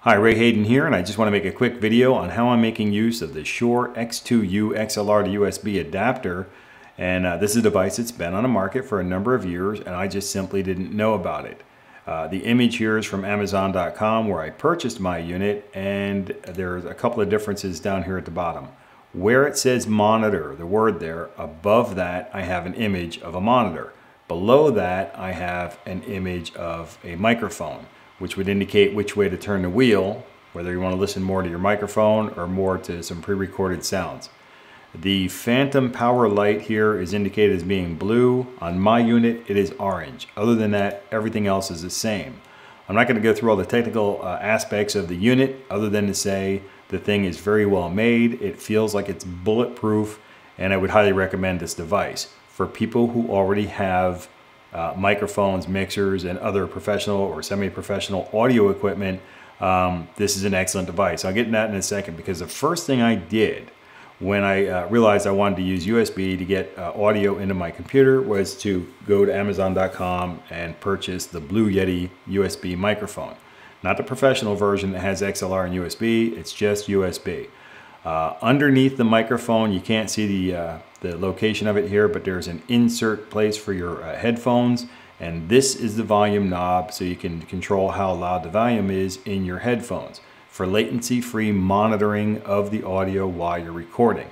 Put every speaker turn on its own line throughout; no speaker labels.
Hi, Hayden here, and I just want to make a quick video on how I'm making use of the Shure X2u XLR to USB adapter. And this is a device that's been on the market for a number of years, and I just simply didn't know about it. The image here is from Amazon.com where I purchased my unit, and there's a couple of differences down here at the bottom. Where it says monitor, the word there, above that I have an image of a monitor. Below that I have an image of a microphone, which would indicate which way to turn the wheel, whether you want to listen more to your microphone or more to some pre-recorded sounds. The phantom power light here is indicated as being blue. On my unit, it is orange. Other than that, everything else is the same. I'm not going to go through all the technical aspects of the unit, other than to say the thing is very well made. It feels like it's bulletproof, and I would highly recommend this device for people who already have microphones, mixers, and other professional or semi-professional audio equipment. This is an excellent device. I'll get into that in a second, because the first thing I did when I realized I wanted to use USB to get audio into my computer was to go to Amazon.com and purchase the Blue Yeti USB microphone. Not the professional version that has XLR and USB, it's just USB. Underneath the microphone, you can't see the location of it here, but there's an insert place for your headphones, and this is the volume knob, so you can control how loud the volume is in your headphones for latency-free monitoring of the audio while you're recording.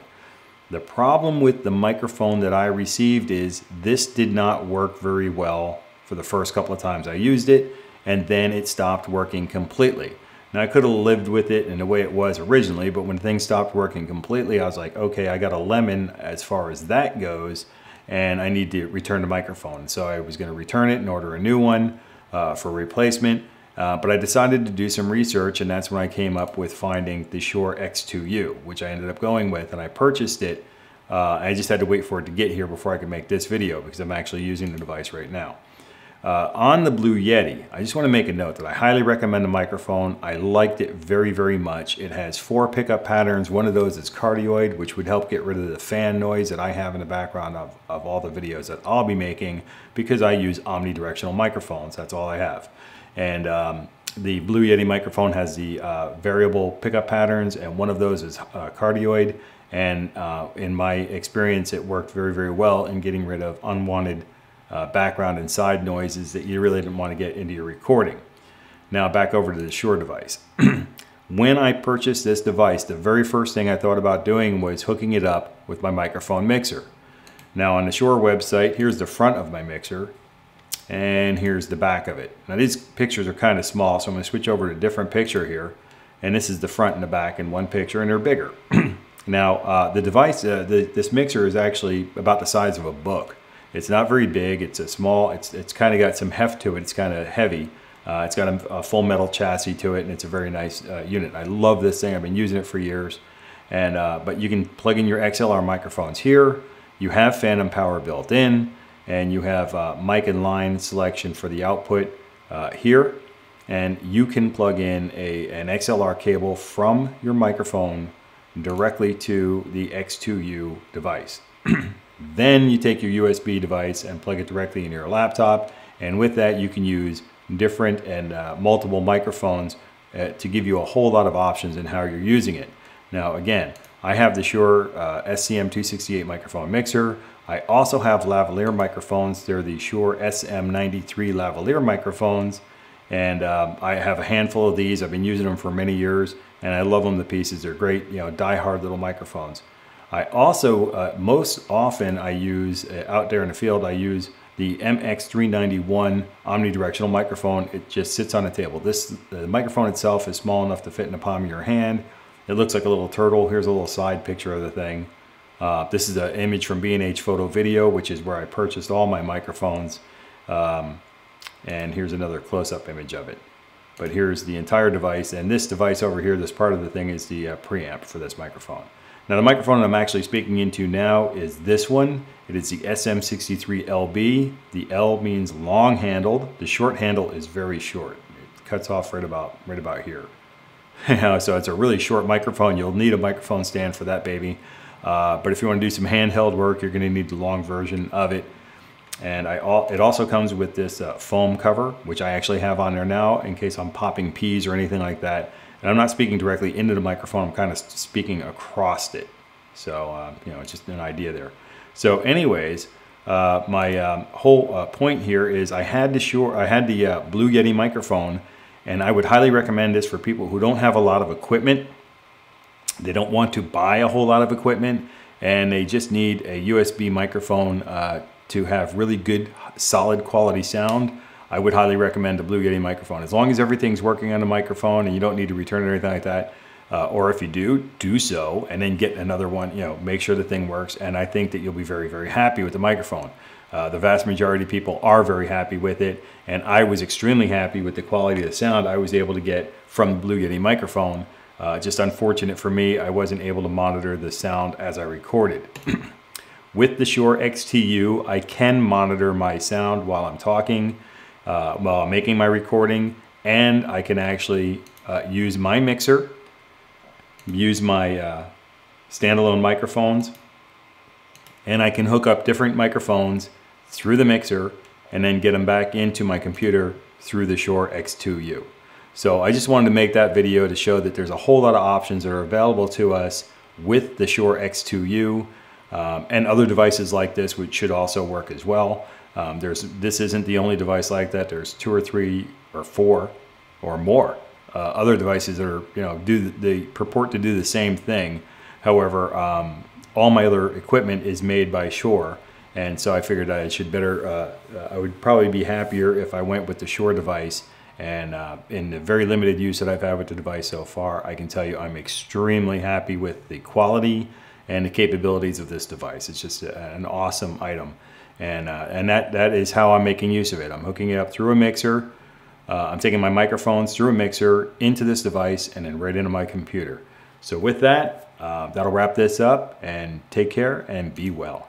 The problem with the microphone that I received is this did not work very well for the first couple of times I used it, and then it stopped working completely. Now, I could have lived with it in the way it was originally, but when things stopped working completely, I was like, okay, I got a lemon as far as that goes, and I need to return the microphone. So I was going to return it and order a new one for replacement, but I decided to do some research, and that's when I came up with finding the Shure X2u, which I ended up going with, and I purchased it. I just had to wait for it to get here before I could make this video, because I'm actually using the device right now. On the Blue Yeti, I just want to make a note that I highly recommend the microphone. I liked it very, very much. It has 4 pickup patterns. One of those is cardioid, which would help get rid of the fan noise that I have in the background of all the videos that I'll be making, because I use omnidirectional microphones. That's all I have. And the Blue Yeti microphone has the variable pickup patterns, and one of those is cardioid. And in my experience, it worked very, very well in getting rid of unwanted background and side noises that you really didn't want to get into your recording. Now back over to the Shure device. When I purchased this device, the very first thing I thought about doing was hooking it up with my microphone mixer. Now on the Shure website, here's the front of my mixer, and here's the back of it. Now these pictures are kind of small, so I'm going to switch over to a different picture here, and this is the front and the back in one picture, and they're bigger. Now the device, this mixer is actually about the size of a book. It's not very big, it's a small, it's kind of got some heft to it, it's kind of heavy. It's got a full metal chassis to it, and it's a very nice unit. I love this thing, I've been using it for years. And but you can plug in your XLR microphones here, you have phantom power built in, and you have mic and line selection for the output here. And you can plug in an XLR cable from your microphone directly to the X2u device. Then you take your USB device and plug it directly in your laptop, and with that you can use different and multiple microphones to give you a whole lot of options in how you're using it. Now again, I have the Shure SCM268 microphone mixer. I also have lavalier microphones. They're the Shure SM93 lavalier microphones, and I have a handful of these. I've been using them for many years, and I love them to pieces. They're great, die-hard little microphones. I also, most often I use, out there in the field, I use the MX391 omnidirectional microphone. It just sits on a table. The microphone itself is small enough to fit in the palm of your hand. It looks like a little turtle. Here's a little side picture of the thing. This is an image from B&H Photo Video, which is where I purchased all my microphones. And here's another close-up image of it. But here's the entire device, and this device over here, this part of the thing, is the preamp for this microphone. Now the microphone I'm actually speaking into now is this one. It is the SM63LB. The L means long handled. The short handle is very short. It cuts off right about here. So it's a really short microphone. You'll need a microphone stand for that baby. But if you want to do some handheld work, you're going to need the long version of it. And it also comes with this foam cover, which I actually have on there now in case I'm popping peas or anything like that. And I'm not speaking directly into the microphone, I'm kind of speaking across it. So, you know, it's just an idea there. So anyways, my whole point here is I had the Blue Yeti microphone, and I would highly recommend this for people who don't have a lot of equipment. They don't want to buy a whole lot of equipment, and they just need a USB microphone to have really good, solid quality sound. I would highly recommend the Blue Yeti microphone. As long as everything's working on the microphone and you don't need to return it or anything like that, or if you do so, and then get another one, you know, make sure the thing works. And I think that you'll be very, very happy with the microphone. The vast majority of people are very happy with it, and I was extremely happy with the quality of the sound I was able to get from the Blue Yeti microphone. Just unfortunate for me, I wasn't able to monitor the sound as I recorded. With the Shure X2u, I can monitor my sound while I'm talking, while I'm making my recording, and I can actually use my mixer, use my standalone microphones, and I can hook up different microphones through the mixer and then get them back into my computer through the Shure X2u. So I just wanted to make that video to show that there's a whole lot of options that are available to us with the Shure X2u. And other devices like this, which should also work as well. This isn't the only device like that. There's 2 or 3 or 4 or more other devices that are, you know, they purport to do the same thing. However, all my other equipment is made by Shure, and so I figured I would probably be happier if I went with the Shure device. And in the very limited use that I've had with the device so far, I can tell you I'm extremely happy with the quality and the capabilities of this device. It's just an awesome item, and that is how I'm making use of it. I'm hooking it up through a mixer. I'm taking my microphones through a mixer into this device and then right into my computer. So with that, that'll wrap this up, and take care and be well.